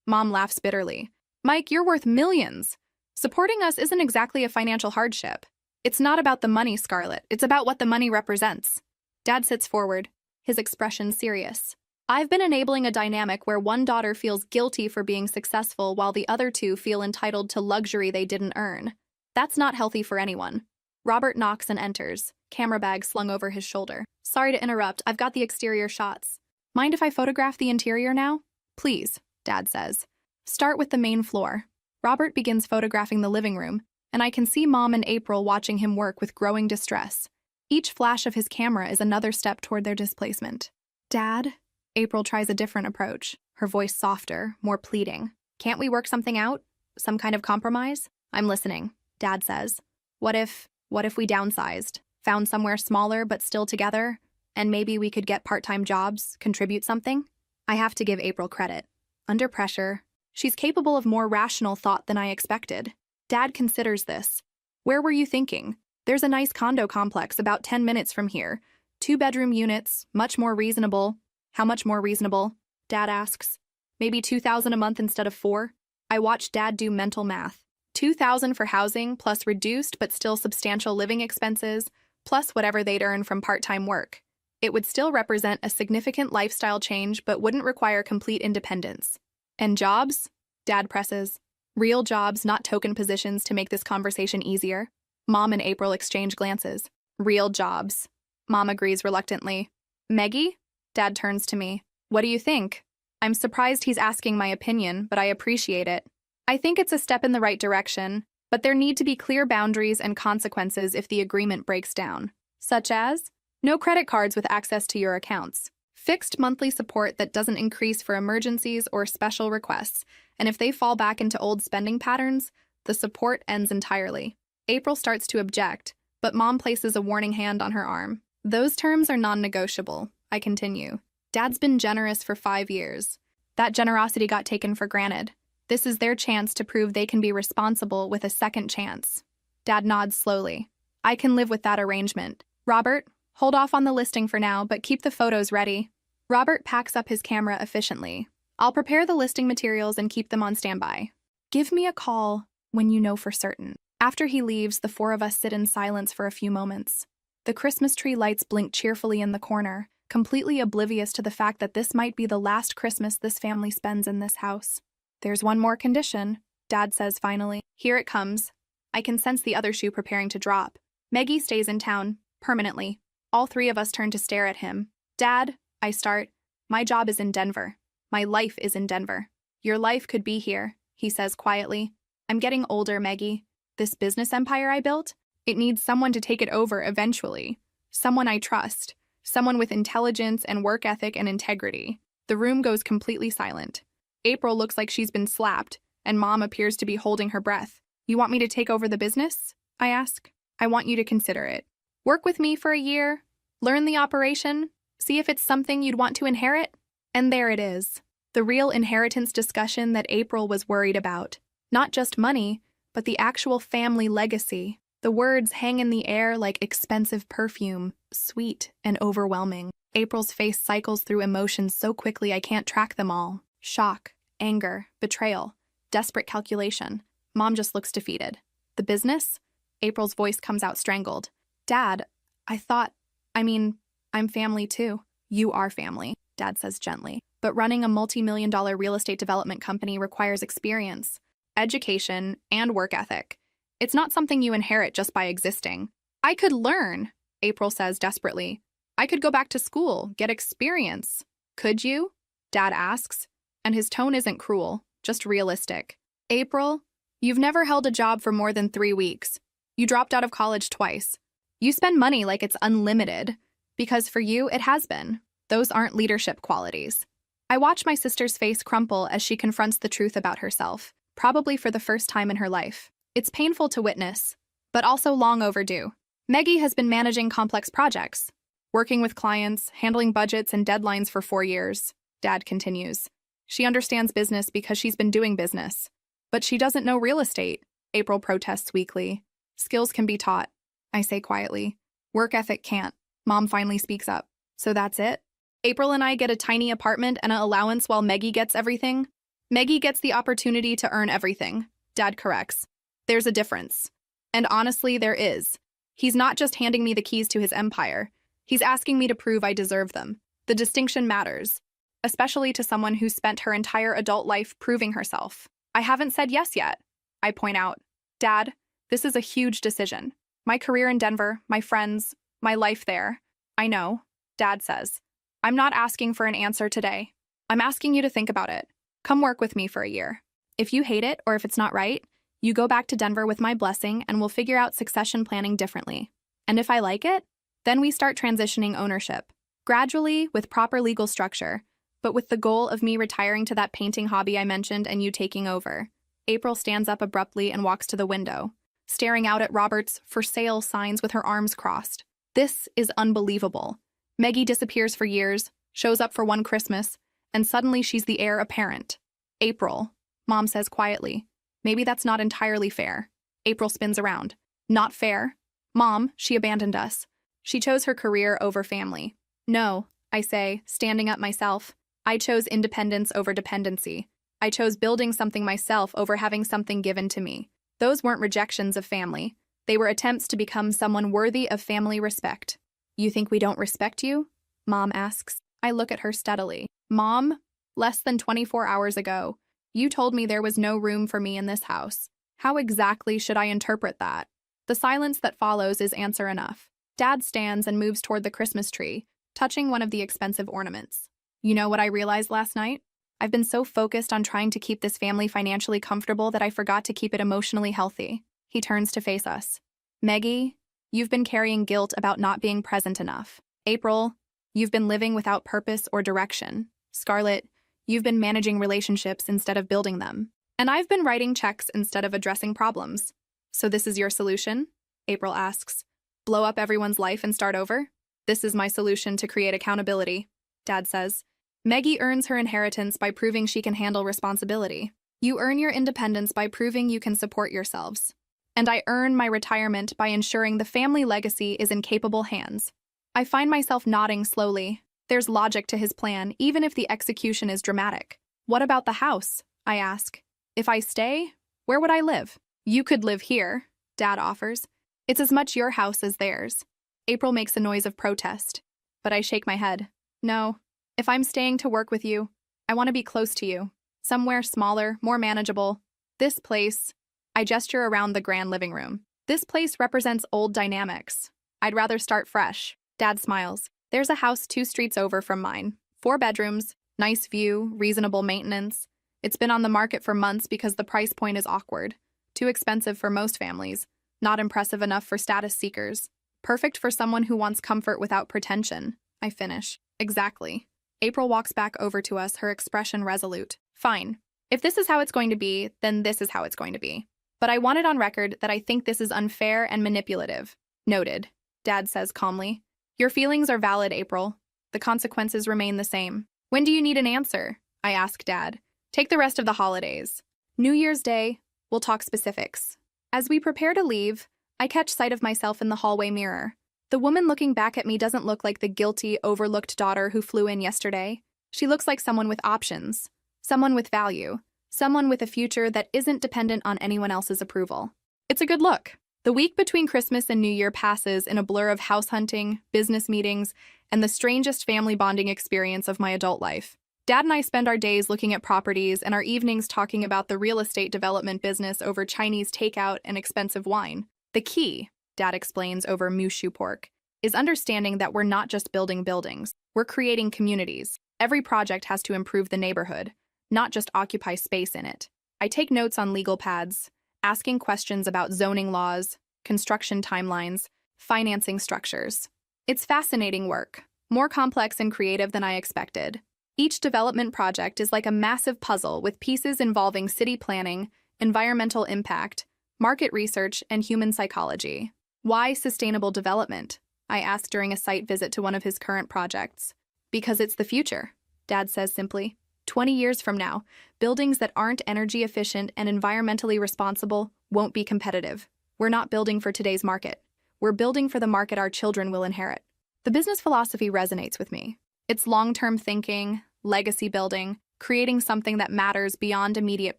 Mom laughs bitterly. Mike, you're worth millions. Supporting us isn't exactly a financial hardship. It's not about the money, Scarlett. It's about what the money represents. Dad sits forward, his expression serious. I've been enabling a dynamic where one daughter feels guilty for being successful while the other two feel entitled to luxury they didn't earn. That's not healthy for anyone. Robert knocks and enters, camera bag slung over his shoulder. Sorry to interrupt, I've got the exterior shots. Mind if I photograph the interior now? Please, Dad says. Start with the main floor. Robert begins photographing the living room, and I can see Mom and April watching him work with growing distress. Each flash of his camera is another step toward their displacement. Dad? April tries a different approach, her voice softer, more pleading. Can't we work something out? Some kind of compromise? I'm listening, Dad says. What if we downsized, found somewhere smaller but still together, and maybe we could get part-time jobs, contribute something? I have to give April credit. Under pressure, she's capable of more rational thought than I expected. Dad considers this. Where were you thinking? There's a nice condo complex about 10 minutes from here. 2-bedroom units, much more reasonable. How much more reasonable? Dad asks. Maybe $2,000 a month instead of $4? I watch Dad do mental math. $2,000 for housing, plus reduced but still substantial living expenses, plus whatever they'd earn from part-time work. It would still represent a significant lifestyle change but wouldn't require complete independence. And jobs? Dad presses. Real jobs, not token positions to make this conversation easier. Mom and April exchange glances. Real jobs. Mom agrees reluctantly. Meggie? Dad turns to me. What do you think? I'm surprised he's asking my opinion, but I appreciate it. I think it's a step in the right direction, but there need to be clear boundaries and consequences if the agreement breaks down. Such as, no credit cards with access to your accounts. Fixed monthly support that doesn't increase for emergencies or special requests, and if they fall back into old spending patterns, the support ends entirely. April starts to object, but Mom places a warning hand on her arm. Those terms are non-negotiable, I continue. Dad's been generous for 5 years. That generosity got taken for granted. This is their chance to prove they can be responsible with a second chance. Dad nods slowly. I can live with that arrangement. Robert, hold off on the listing for now, but keep the photos ready. Robert packs up his camera efficiently. I'll prepare the listing materials and keep them on standby. Give me a call when you know for certain. After he leaves, the 4 of us sit in silence for a few moments. The Christmas tree lights blink cheerfully in the corner, completely oblivious to the fact that this might be the last Christmas this family spends in this house. There's one more condition, Dad says finally. Here it comes. I can sense the other shoe preparing to drop. Meggie stays in town, permanently. All 3 of us turn to stare at him. Dad, I start. My job is in Denver. My life is in Denver. Your life could be here, he says quietly. I'm getting older, Meggie. This business empire I built, it needs someone to take it over eventually. Someone I trust. Someone with intelligence and work ethic and integrity. The room goes completely silent. April looks like she's been slapped, and Mom appears to be holding her breath. You want me to take over the business? I ask. I want you to consider it. Work with me for a year, learn the operation, see if it's something you'd want to inherit. And there it is. The real inheritance discussion that April was worried about. Not just money, but the actual family legacy. The words hang in the air like expensive perfume, sweet and overwhelming. April's face cycles through emotions so quickly I can't track them all. Shock, anger, betrayal, desperate calculation. Mom just looks defeated. The business? April's voice comes out strangled. Dad, I'm family too. You are family, Dad says gently. But running a multi-million-dollar real estate development company requires experience, education, and work ethic. It's not something you inherit just by existing. I could learn, April says desperately. I could go back to school, get experience. Could you? Dad asks, and his tone isn't cruel, just realistic. April, you've never held a job for more than 3 weeks. You dropped out of college twice. You spend money like it's unlimited, because for you, it has been. Those aren't leadership qualities. I watch my sister's face crumple as she confronts the truth about herself, probably for the first time in her life. It's painful to witness, but also long overdue. Maggie has been managing complex projects, working with clients, handling budgets and deadlines for 4 years, Dad continues. She understands business because she's been doing business. But she doesn't know real estate, April protests weakly. Skills can be taught, I say quietly. Work ethic can't. Mom finally speaks up. So that's it? April and I get a tiny apartment and an allowance while Maggie gets everything? Maggie gets the opportunity to earn everything, Dad corrects. There's a difference. And honestly, there is. He's not just handing me the keys to his empire. He's asking me to prove I deserve them. The distinction matters, especially to someone who's spent her entire adult life proving herself. I haven't said yes yet, I point out. Dad, this is a huge decision. My career in Denver, my friends, my life there. I know, Dad says. I'm not asking for an answer today. I'm asking you to think about it. Come work with me for a year. If you hate it or if it's not right, you go back to Denver with my blessing and we'll figure out succession planning differently. And if I like it, then we start transitioning ownership. Gradually, with proper legal structure, but with the goal of me retiring to that painting hobby I mentioned and you taking over. April stands up abruptly and walks to the window, staring out at Robert's for sale signs with her arms crossed. This is unbelievable. Maggie disappears for years, shows up for one Christmas, and suddenly she's the heir apparent. April, Mom says quietly. Maybe that's not entirely fair. April spins around. Not fair? Mom, she abandoned us. She chose her career over family. No, I say, standing up myself. I chose independence over dependency. I chose building something myself over having something given to me. Those weren't rejections of family. They were attempts to become someone worthy of family respect. You think we don't respect you? Mom asks. I look at her steadily. Mom, less than 24 hours ago, you told me there was no room for me in this house. How exactly should I interpret that? The silence that follows is answer enough. Dad stands and moves toward the Christmas tree, touching one of the expensive ornaments. You know what I realized last night? I've been so focused on trying to keep this family financially comfortable that I forgot to keep it emotionally healthy. He turns to face us. Maggie, you've been carrying guilt about not being present enough. April, you've been living without purpose or direction. Scarlett, you've been managing relationships instead of building them. And I've been writing checks instead of addressing problems. So this is your solution? April asks. Blow up everyone's life and start over? This is my solution to create accountability, Dad says. Maggie earns her inheritance by proving she can handle responsibility. You earn your independence by proving you can support yourselves. And I earn my retirement by ensuring the family legacy is in capable hands. I find myself nodding slowly. There's logic to his plan, even if the execution is dramatic. What about the house? I ask. If I stay, where would I live? You could live here, Dad offers. It's as much your house as theirs. April makes a noise of protest, but I shake my head. No, if I'm staying to work with you, I want to be close to you. Somewhere smaller, more manageable. This place, I gesture around the grand living room. This place represents old dynamics. I'd rather start fresh. Dad smiles. There's a house 2 streets over from mine. 4 bedrooms, nice view, reasonable maintenance. It's been on the market for months because the price point is awkward. Too expensive for most families. Not impressive enough for status seekers. Perfect for someone who wants comfort without pretension. I finish. Exactly. April walks back over to us, her expression resolute. Fine. If this is how it's going to be, then this is how it's going to be. But I want it on record that I think this is unfair and manipulative. Noted, Dad says calmly. Your feelings are valid, April. The consequences remain the same. When do you need an answer? I ask Dad. Take the rest of the holidays. New Year's Day, we'll talk specifics. As we prepare to leave, I catch sight of myself in the hallway mirror. The woman looking back at me doesn't look like the guilty, overlooked daughter who flew in yesterday. She looks like someone with options, someone with value, someone with a future that isn't dependent on anyone else's approval. It's a good look. The week between Christmas and New Year passes in a blur of house hunting, business meetings, and the strangest family bonding experience of my adult life. Dad and I spend our days looking at properties and our evenings talking about the real estate development business over Chinese takeout and expensive wine. The key, Dad explains over mushu pork, is understanding that we're not just building buildings, we're creating communities. Every project has to improve the neighborhood, not just occupy space in it. I take notes on legal pads, asking questions about zoning laws, construction timelines, financing structures. It's fascinating work, more complex and creative than I expected. Each development project is like a massive puzzle with pieces involving city planning, environmental impact, market research, and human psychology. Why sustainable development? I asked during a site visit to one of his current projects. Because it's the future, Dad says simply. 20 years from now, buildings that aren't energy efficient and environmentally responsible won't be competitive. We're not building for today's market. We're building for the market our children will inherit. The business philosophy resonates with me. It's long-term thinking, legacy building, creating something that matters beyond immediate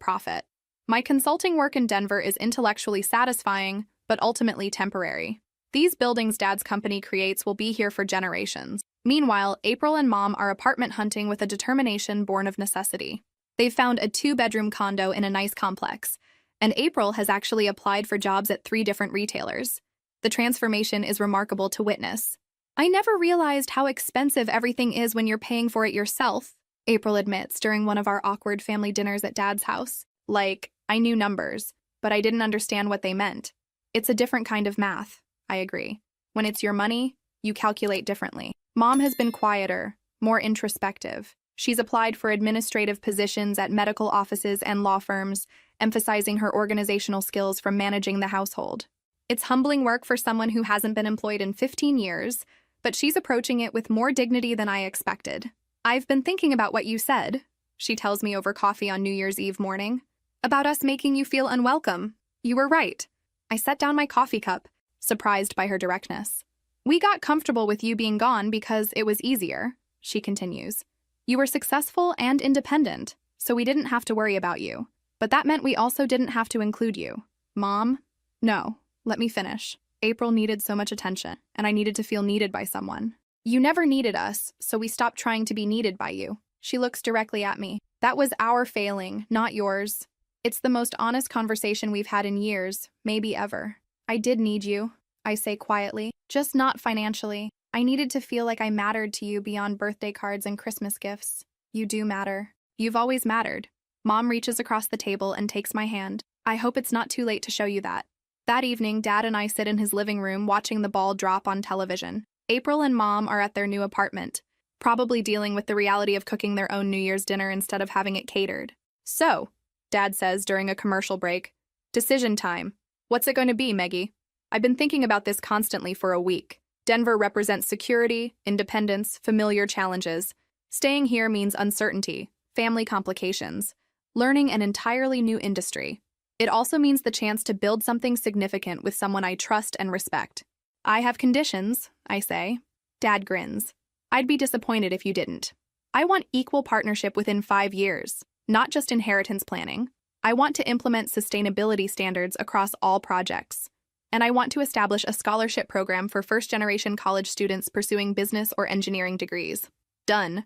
profit. My consulting work in Denver is intellectually satisfying, but ultimately temporary. These buildings Dad's company creates will be here for generations. Meanwhile, April and Mom are apartment hunting with a determination born of necessity. They've found a 2-bedroom condo in a nice complex, and April has actually applied for jobs at 3 different retailers. The transformation is remarkable to witness. I never realized how expensive everything is when you're paying for it yourself, April admits during one of our awkward family dinners at Dad's house. Like, I knew numbers, but I didn't understand what they meant. It's a different kind of math, I agree. When it's your money, you calculate differently. Mom has been quieter, more introspective. She's applied for administrative positions at medical offices and law firms, emphasizing her organizational skills from managing the household. It's humbling work for someone who hasn't been employed in 15 years, but she's approaching it with more dignity than I expected. I've been thinking about what you said, she tells me over coffee on New Year's Eve morning, about us making you feel unwelcome. You were right. I set down my coffee cup, surprised by her directness. We got comfortable with you being gone because it was easier, she continues. You were successful and independent, so we didn't have to worry about you. But that meant we also didn't have to include you. Mom? No, let me finish. April needed so much attention, and I needed to feel needed by someone. You never needed us, so we stopped trying to be needed by you. She looks directly at me. That was our failing, not yours. It's the most honest conversation we've had in years, maybe ever. I did need you, I say quietly, just not financially. I needed to feel like I mattered to you beyond birthday cards and Christmas gifts. You do matter. You've always mattered. Mom reaches across the table and takes my hand. I hope it's not too late to show you that. That evening, Dad and I sit in his living room watching the ball drop on television. April and Mom are at their new apartment, probably dealing with the reality of cooking their own New Year's dinner instead of having it catered. So, Dad says during a commercial break, decision time. What's it going to be, Meggie? I've been thinking about this constantly for a week. Denver represents security, independence, familiar challenges. Staying here means uncertainty, family complications, learning an entirely new industry. It also means the chance to build something significant with someone I trust and respect. I have conditions, I say. Dad grins. I'd be disappointed if you didn't. I want equal partnership within 5 years, not just inheritance planning. I want to implement sustainability standards across all projects. And I want to establish a scholarship program for first-generation college students pursuing business or engineering degrees. Done,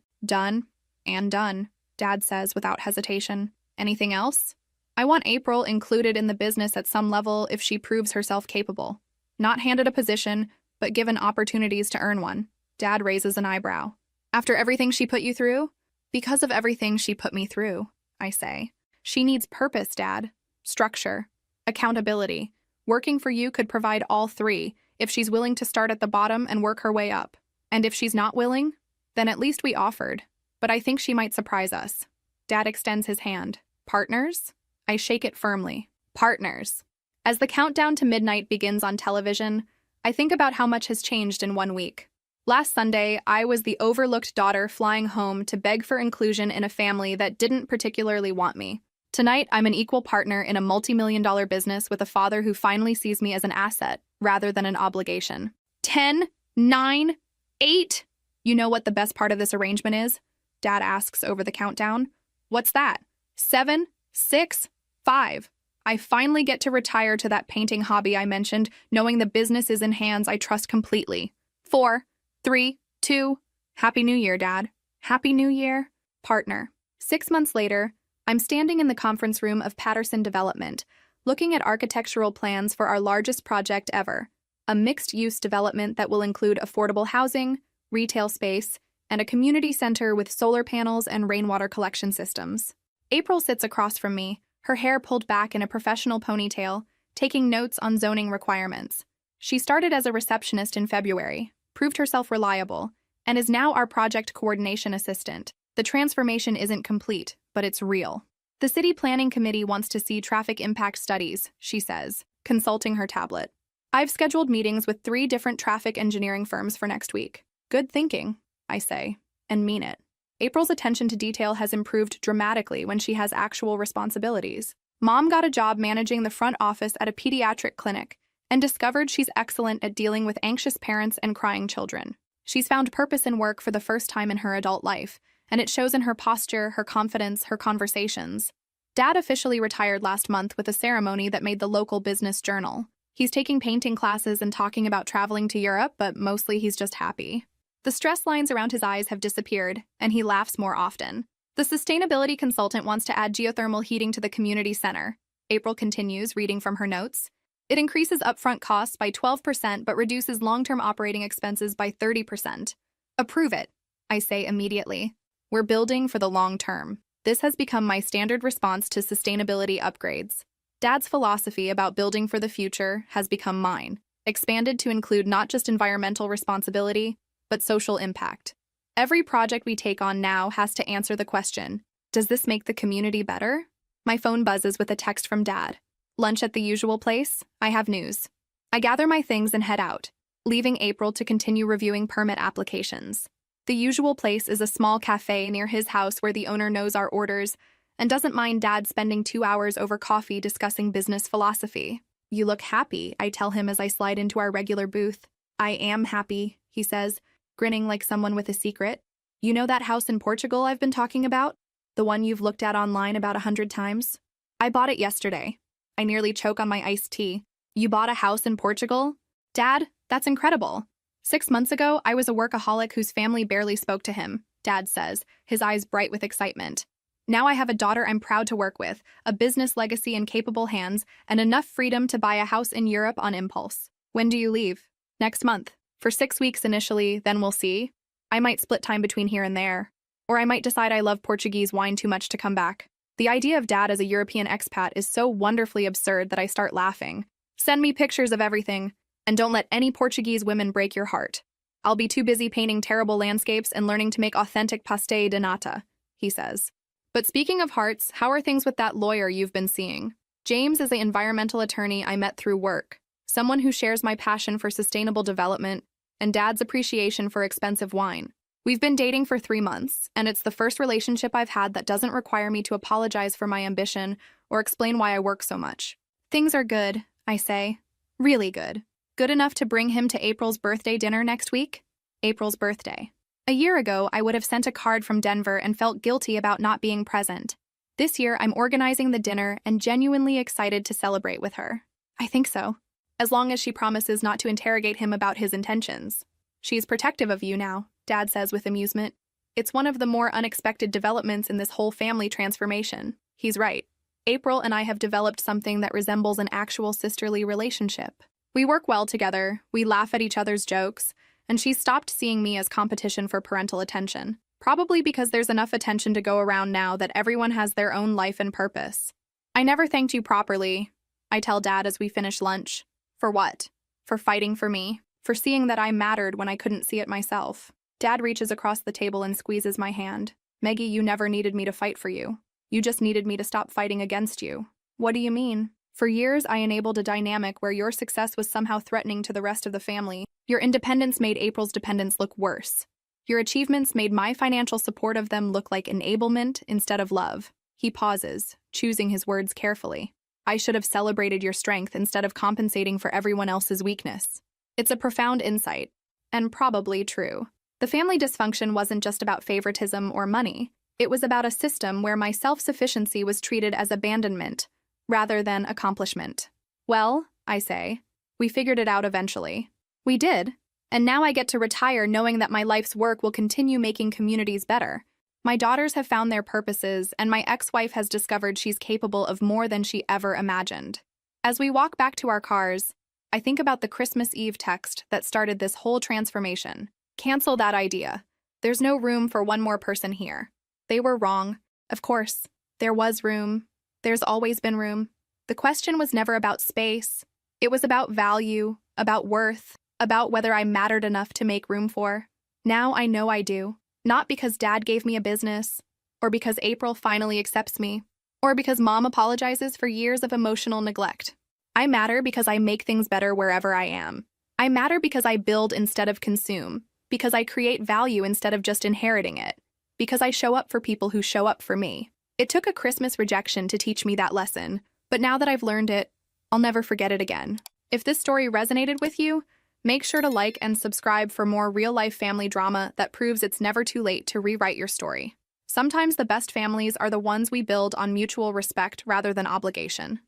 and done, Dad says without hesitation. Anything else? I want April included in the business at some level if she proves herself capable. Not handed a position, but given opportunities to earn one. Dad raises an eyebrow. After everything she put you through? Because of everything she put me through, I say. She needs purpose, Dad. Structure. Accountability. Working for you could provide all 3 if she's willing to start at the bottom and work her way up. And if she's not willing, then at least we offered. But I think she might surprise us. Dad extends his hand. Partners? I shake it firmly. Partners. As the countdown to midnight begins on television, I think about how much has changed in 1 week. Last Sunday, I was the overlooked daughter flying home to beg for inclusion in a family that didn't particularly want me. Tonight, I'm an equal partner in a multi-million-dollar business with a father who finally sees me as an asset rather than an obligation. 10, 9, 8. You know what the best part of this arrangement is? Dad asks over the countdown. What's that? 7, 6, 5. I finally get to retire to that painting hobby I mentioned, knowing the business is in hands I trust completely. 4, 3, 2. Happy New Year, Dad. Happy New Year, partner. 6 months later, I'm standing in the conference room of Patterson Development, looking at architectural plans for our largest project ever, a mixed-use development that will include affordable housing, retail space, and a community center with solar panels and rainwater collection systems. April sits across from me, her hair pulled back in a professional ponytail, taking notes on zoning requirements. She started as a receptionist in February, proved herself reliable, and is now our project coordination assistant. The transformation isn't complete, but it's real. The City Planning Committee wants to see traffic impact studies, she says, consulting her tablet. I've scheduled meetings with 3 different traffic engineering firms for next week. Good thinking, I say, and mean it. April's attention to detail has improved dramatically when she has actual responsibilities. Mom got a job managing the front office at a pediatric clinic and discovered she's excellent at dealing with anxious parents and crying children. She's found purpose in work for the first time in her adult life, and it shows in her posture, her confidence, her conversations. Dad officially retired last month with a ceremony that made the local business journal. He's taking painting classes and talking about traveling to Europe, but mostly he's just happy. The stress lines around his eyes have disappeared, and he laughs more often. The sustainability consultant wants to add geothermal heating to the community center. April continues, reading from her notes. It increases upfront costs by 12% but reduces long-term operating expenses by 30%. Approve it, I say immediately. We're building for the long term. This has become my standard response to sustainability upgrades. Dad's philosophy about building for the future has become mine, expanded to include not just environmental responsibility, but social impact. Every project we take on now has to answer the question, does this make the community better? My phone buzzes with a text from Dad. Lunch at the usual place? I have news. I gather my things and head out, leaving April to continue reviewing permit applications. The usual place is a small cafe near his house where the owner knows our orders and doesn't mind Dad spending 2 hours over coffee discussing business philosophy. You look happy, I tell him as I slide into our regular booth. I am happy, he says, grinning like someone with a secret. You know that house in Portugal I've been talking about? The one you've looked at online about 100 times? I bought it yesterday. I nearly choke on my iced tea. You bought a house in Portugal? Dad, that's incredible. 6 months ago, I was a workaholic whose family barely spoke to him, Dad says, his eyes bright with excitement. Now I have a daughter I'm proud to work with, a business legacy in capable hands, and enough freedom to buy a house in Europe on impulse. When do you leave? Next month. For 6 weeks initially, then we'll see. I might split time between here and there. Or I might decide I love Portuguese wine too much to come back. The idea of Dad as a European expat is so wonderfully absurd that I start laughing. Send me pictures of everything. And don't let any Portuguese women break your heart. I'll be too busy painting terrible landscapes and learning to make authentic pastel de nata, he says. But speaking of hearts, how are things with that lawyer you've been seeing? James is the environmental attorney I met through work, someone who shares my passion for sustainable development and Dad's appreciation for expensive wine. We've been dating for 3 months, and it's the first relationship I've had that doesn't require me to apologize for my ambition or explain why I work so much. Things are good, I say. Really good. Good enough to bring him to April's birthday dinner next week? April's birthday. A year ago, I would have sent a card from Denver and felt guilty about not being present. This year, I'm organizing the dinner and genuinely excited to celebrate with her. I think so. As long as she promises not to interrogate him about his intentions. She's protective of you now, Dad says with amusement. It's one of the more unexpected developments in this whole family transformation. He's right. April and I have developed something that resembles an actual sisterly relationship. We work well together, we laugh at each other's jokes, and she's stopped seeing me as competition for parental attention. Probably because there's enough attention to go around now that everyone has their own life and purpose. I never thanked you properly, I tell Dad as we finish lunch. For what? For fighting for me. For seeing that I mattered when I couldn't see it myself. Dad reaches across the table and squeezes my hand. Maggie, you never needed me to fight for you. You just needed me to stop fighting against you. What do you mean? For years, I enabled a dynamic where your success was somehow threatening to the rest of the family. Your independence made April's dependence look worse. Your achievements made my financial support of them look like enablement instead of love. He pauses, choosing his words carefully. I should have celebrated your strength instead of compensating for everyone else's weakness. It's a profound insight, and probably true. The family dysfunction wasn't just about favoritism or money. It was about a system where my self-sufficiency was treated as abandonment, rather than accomplishment. Well, I say, we figured it out eventually. We did, and now I get to retire knowing that my life's work will continue making communities better. My daughters have found their purposes, and my ex-wife has discovered she's capable of more than she ever imagined. As we walk back to our cars, I think about the Christmas Eve text that started this whole transformation. Cancel that idea. There's no room for one more person here. They were wrong. Of course, there was room. There's always been room. The question was never about space. It was about value, about worth, about whether I mattered enough to make room for. Now I know I do. Not because Dad gave me a business, or because April finally accepts me, or because Mom apologizes for years of emotional neglect. I matter because I make things better wherever I am. I matter because I build instead of consume, because I create value instead of just inheriting it, because I show up for people who show up for me. It took a Christmas rejection to teach me that lesson, but now that I've learned it, I'll never forget it again. If this story resonated with you, make sure to like and subscribe for more real-life family drama that proves it's never too late to rewrite your story. Sometimes the best families are the ones we build on mutual respect rather than obligation.